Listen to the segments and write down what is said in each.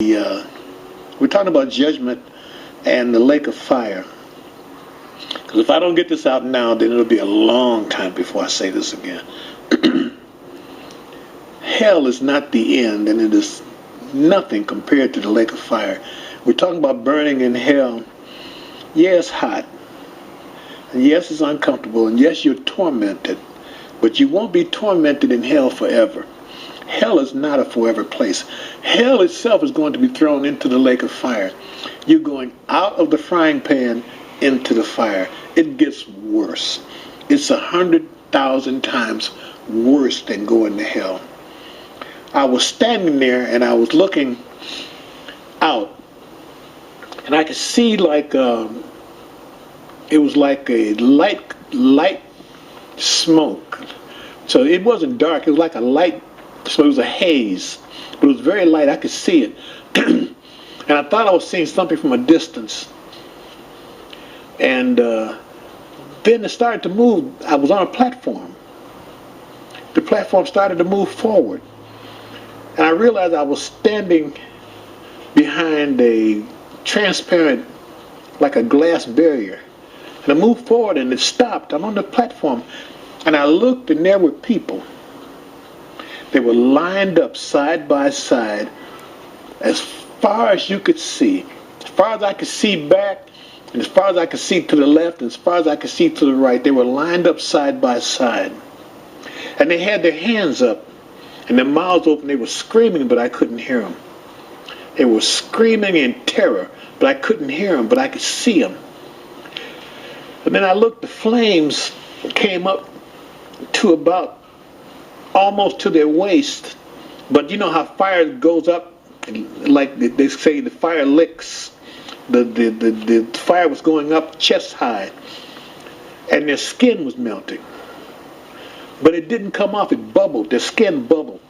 we're talking about judgment and the lake of fire. Because if I don't get this out now, then it'll be a long time before I say this again. Hell is not the end, and it is nothing compared to the lake of fire. We're talking about burning in hell. Yeah, it's hot. And yes, it's uncomfortable. And yes, you're tormented. But you won't be tormented in hell forever. Hell is not a forever place. Hell itself is going to be thrown into the lake of fire. You're going out of the frying pan into the fire. It gets worse. It's 100,000 times worse than going to hell. I was standing there and I was looking out, and I could see like it was like a light smoke. So it wasn't dark. It was like a light. So it was a haze, but it was very light. I could see it, and I thought I was seeing something from a distance. And then it started to move. I was on a platform. The platform started to move forward. And I realized I was standing behind a transparent, like a glass barrier. And I moved forward and it stopped. I'm on the platform. And I looked and there were people. They were lined up side by side as far as you could see. As far as I could see back, and as far as I could see to the left, and as far as I could see to the right, they were lined up side by side. And they had their hands up and their mouths open. They were screaming, but I couldn't hear them. They were screaming in terror, but I couldn't hear them, but I could see them. And then I looked, the flames came up to about almost to their waist. But you know how fire goes up, like they say the fire licks. The fire was going up chest high, and their skin was melting. But it didn't come off, it bubbled. Their skin bubbled.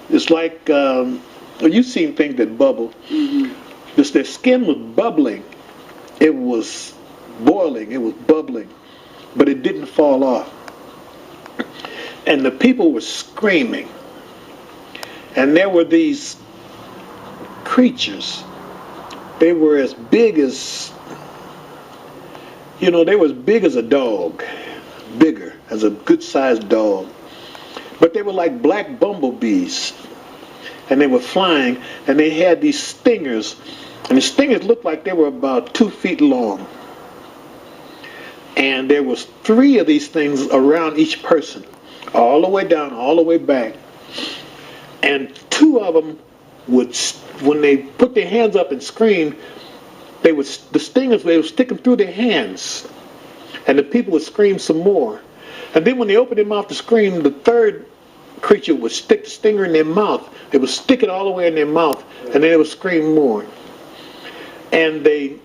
It's like, you've seen things that bubble. Mm-hmm. Their skin was bubbling. It was boiling, it was bubbling, but it didn't fall off. And the people were screaming. And there were these creatures. They were as big as, they were as big as a dog. Bigger, as a good-sized dog. But they were like black bumblebees. And they were flying, and they had these stingers. And the stingers looked like they were about 2 feet long. And there was 3 of these things around each person. All the way down, all the way back. And 2 of them would, when they put their hands up and screamed, the stingers, they would stick them through their hands. And the people would scream some more. And then when they opened their mouth to scream, the 3rd creature would stick the stinger in their mouth. They would stick it all the way in their mouth, and then they would scream more. And they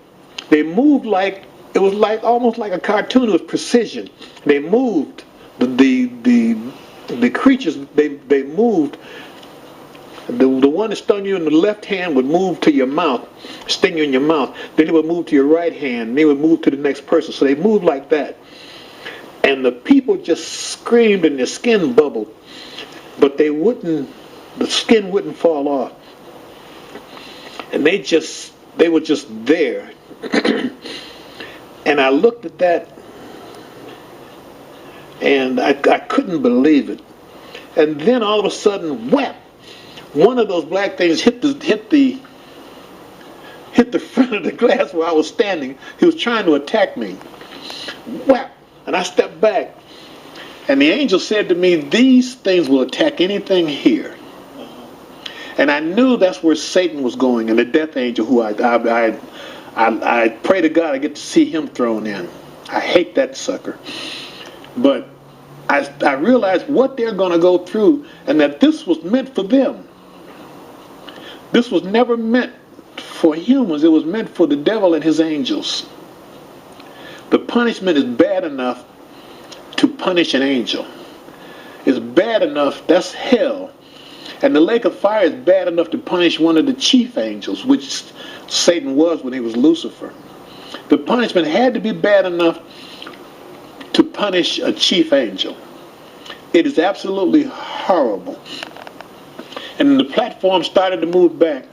moved like, it was like almost like a cartoon with precision. They moved. The creatures, they moved. The one that stung you in the left hand would move to your mouth, sting you in your mouth. Then it would move to your right hand, and they would move to the next person. So they moved like that. And the people just screamed and their skin bubbled. But the skin wouldn't fall off. And they were just there. And I looked at that, and I couldn't believe it. And then all of a sudden, whap! One of those black things hit the front of the glass where I was standing. He was trying to attack me. Whap! And I stepped back. And the angel said to me, these things will attack anything here. And I knew that's where Satan was going, and the death angel, who I pray to God I get to see him thrown in. I hate that sucker. But I realized what they're going to go through, and that this was meant for them. This was never meant for humans. It was meant for the devil and his angels. The punishment is bad enough to punish an angel. It's bad enough, that's hell. And the lake of fire is bad enough to punish one of the chief angels, which Satan was when he was Lucifer. The punishment had to be bad enough to punish a chief angel. It is absolutely horrible. And the platform started to move back.